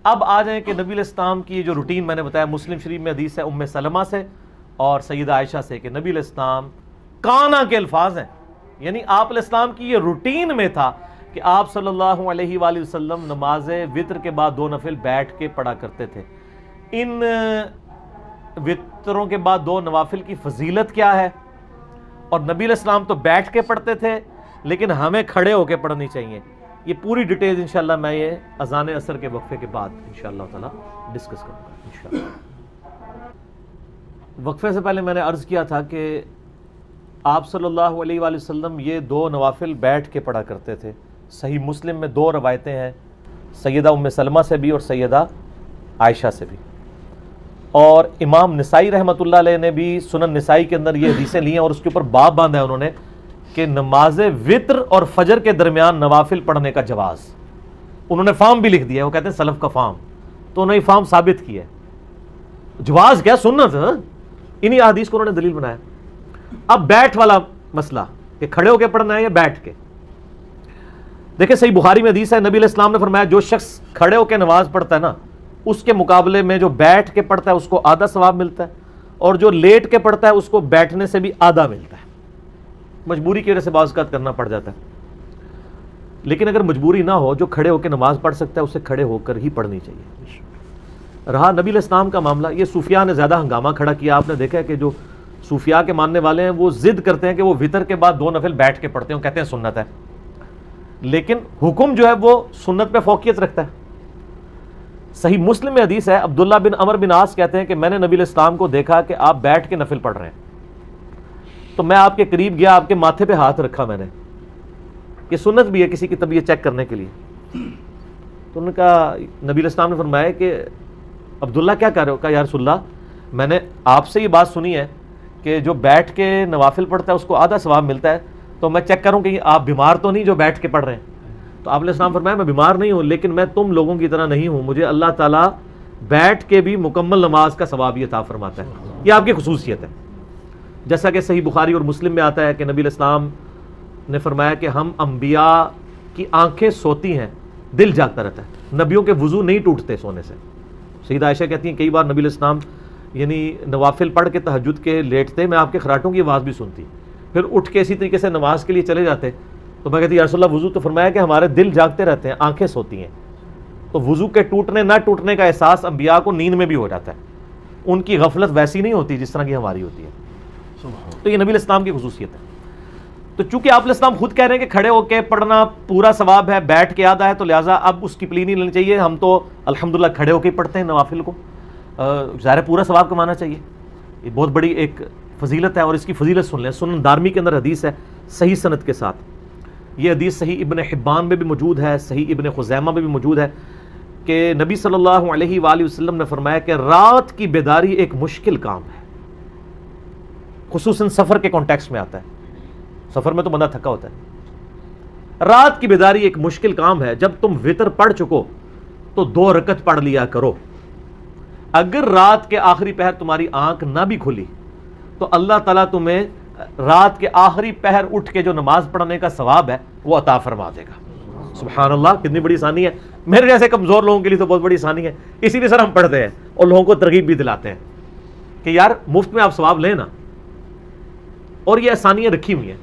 اب آ جائیں کہ نبی علیہ السلام کی جو روٹین میں نے بتایا، مسلم شریف میں حدیث ہے ام سلمہ سے اور سیدہ عائشہ سے کہ نبی علیہ السلام کانا کے الفاظ ہیں، یعنی آپ علیہ السلام کی یہ روٹین میں تھا کہ آپ صلی اللہ علیہ وآلہ وسلم نماز وتر کے بعد 2 نفل بیٹھ کے پڑھا کرتے تھے۔ ان وطروں کے بعد 2 نوافل کی فضیلت کیا ہے، اور نبی علیہ السلام تو بیٹھ کے پڑھتے تھے لیکن ہمیں کھڑے ہو کے پڑھنی چاہیے، یہ پوری ڈیٹیل انشاءاللہ میں یہ اذان عصر کے وقفے کے بعد انشاءاللہ تعالی ڈسکس کروں گا انشاءاللہ۔ وقفے سے پہلے میں نے عرض کیا تھا کہ آپ صلی اللہ علیہ وآلہ وسلم یہ 2 نوافل بیٹھ کے پڑھا کرتے تھے۔ صحیح مسلم میں 2 روایتیں ہیں، سیدہ ام سلمہ سے بھی اور سیدہ عائشہ سے بھی، اور امام نسائی رحمۃ اللہ علیہ نے بھی سنن نسائی کے اندر یہ حدیثیں لی ہیں اور اس کے اوپر باب باندھا ہے انہوں نے کہ نماز وتر اور فجر کے درمیان نوافل پڑھنے کا جواز، انہوں نے فارم بھی لکھ دیا ہے، وہ کہتے ہیں سلف کا فارم، تو انہوں نے فارم ثابت کیا ہے، جواز کیا سنت، انہی احادیث کو انہوں نے دلیل بنایا۔ اب بیٹھ والا مسئلہ کہ کھڑے ہو کے پڑھنا ہے یا بیٹھ کے، دیکھیں صحیح بخاری میں حدیث ہے، نبی علیہ السلام نے فرمایا جو شخص کھڑے ہو کے نماز پڑھتا ہے نا، اس کے مقابلے میں جو بیٹھ کے پڑھتا ہے اس کو آدھا ثواب ملتا ہے، اور جو لیٹ کے پڑھتا ہے اس کو بیٹھنے سے بھی آدھا ملتا ہے۔ مجبوری کی وجہ سے بعض اوقات کرنا پڑ جاتا ہے، لیکن اگر مجبوری نہ ہو، جو کھڑے ہو کے نماز پڑھ سکتا ہے اسے کھڑے ہو کر ہی پڑھنی چاہیے۔ رہا نبی علیہ السلام کا معاملہ، یہ صوفیاء نے زیادہ ہنگامہ کھڑا کیا، آپ نے دیکھا ہے کہ جو صوفیاء کے ماننے والے ہیں وہ ضد کرتے ہیں کہ وہ وتر کے بعد 2 نفل بیٹھ کے پڑھتے ہیں، کہتے ہیں سنت ہے، لیکن حکم جو ہے وہ سنت پہ فوقیت رکھتا ہے۔ صحیح مسلم میں حدیث ہے، عبداللہ بن عمر بن عاص کہتے ہیں کہ میں نے نبی علیہ السلام کو دیکھا کہ آپ بیٹھ کے نفل پڑھ رہے ہیں، تو میں آپ کے قریب گیا، آپ کے ماتھے پہ ہاتھ رکھا میں نے، یہ سنت بھی ہے کسی کی طبیعت چیک کرنے کے لیے، تو انہوں نے کہا، نبی علیہ السلام نے فرمایا کہ عبداللہ کیا کر رہے ہو؟ کہا یا رسول اللہ میں نے آپ سے یہ بات سنی ہے کہ جو بیٹھ کے نوافل پڑھتا ہے اس کو آدھا ثواب ملتا ہے، تو میں چیک کروں کہ آپ بیمار تو نہیں جو بیٹھ کے پڑھ رہے ہیں؟ تو آپ علیہ السلام فرمایا میں بیمار نہیں ہوں، لیکن میں تم لوگوں کی طرح نہیں ہوں، مجھے اللہ تعالیٰ بیٹھ کے بھی مکمل نماز کا ثواب عطا فرماتا ہے، یہ آپ کی خصوصیت ہے۔ جیسا کہ صحیح بخاری اور مسلم میں آتا ہے کہ نبی علیہ السلام نے فرمایا کہ ہم انبیاء کی آنکھیں سوتی ہیں، دل جاگتا رہتا ہے، نبیوں کے وضو نہیں ٹوٹتے سونے سے۔ سیدہ عائشہ کہتی ہیں کئی بار نبی علیہ السلام یعنی نوافل پڑھ کے تہجد کے لیٹتے، میں آپ کے خراٹوں کی آواز بھی سنتی، پھر اٹھ کے اسی طریقے سے نماز کے لیے چلے جاتے، تو میں کہتی یا رسول اللہ وضو، تو فرمایا کہ ہمارے دل جاگتے رہتے ہیں، آنکھیں سوتی ہیں، تو وضو کے ٹوٹنے نہ ٹوٹنے کا احساس انبیاء کو نیند میں بھی ہو جاتا ہے، ان کی غفلت ویسی نہیں ہوتی جس طرح کی ہماری ہوتی ہے، تو یہ نبی علیہ السلام کی خصوصیت ہے۔ تو چونکہ آپ علیہ السلام خود کہہ رہے ہیں کہ کھڑے ہو کے پڑھنا پورا ثواب ہے، بیٹھ کے آدھا ہے، تو لہٰذا اب اس کی پلی نہیں لینی چاہیے، ہم تو الحمدللہ کھڑے ہو کے پڑھتے ہیں نوافل کو، ظاہر پورا ثواب کمانا چاہیے، یہ بہت بڑی ایک فضیلت ہے، اور اس کی فضیلت سن لیں، سنن دارمی کے اندر حدیث ہے صحیح سند کے ساتھ، یہ حدیث صحیح ابن حبان میں بھی موجود ہے، صحیح ابن خزیمہ میں بھی موجود ہے کہ نبی صلی اللہ علیہ وآلہ وسلم نے فرمایا کہ رات کی بیداری ایک مشکل کام ہے، خصوصاً سفر کے کانٹیکسٹ میں آتا ہے، سفر میں تو بندہ تھکا ہوتا ہے، رات کی بیداری ایک مشکل کام ہے، جب تم وتر پڑھ چکو تو 2 رکعت پڑھ لیا کرو، اگر رات کے آخری پہر تمہاری آنکھ نہ بھی کھلی تو اللہ تعالیٰ تمہیں رات کے آخری پہر اٹھ کے جو نماز پڑھنے کا ثواب ہے وہ عطا فرما دے گا۔ سبحان اللہ، کتنی بڑی آسانی ہے، میرے جیسے کمزور لوگوں کے لیے تو بہت بڑی آسانی ہے، اسی لیے سر ہم پڑھتے ہیں اور لوگوں کو ترغیب بھی دلاتے ہیں کہ یار مفت میں آپ ثواب لیں نا، اور یہ آسانیاں رکھی ہوئی ہیں۔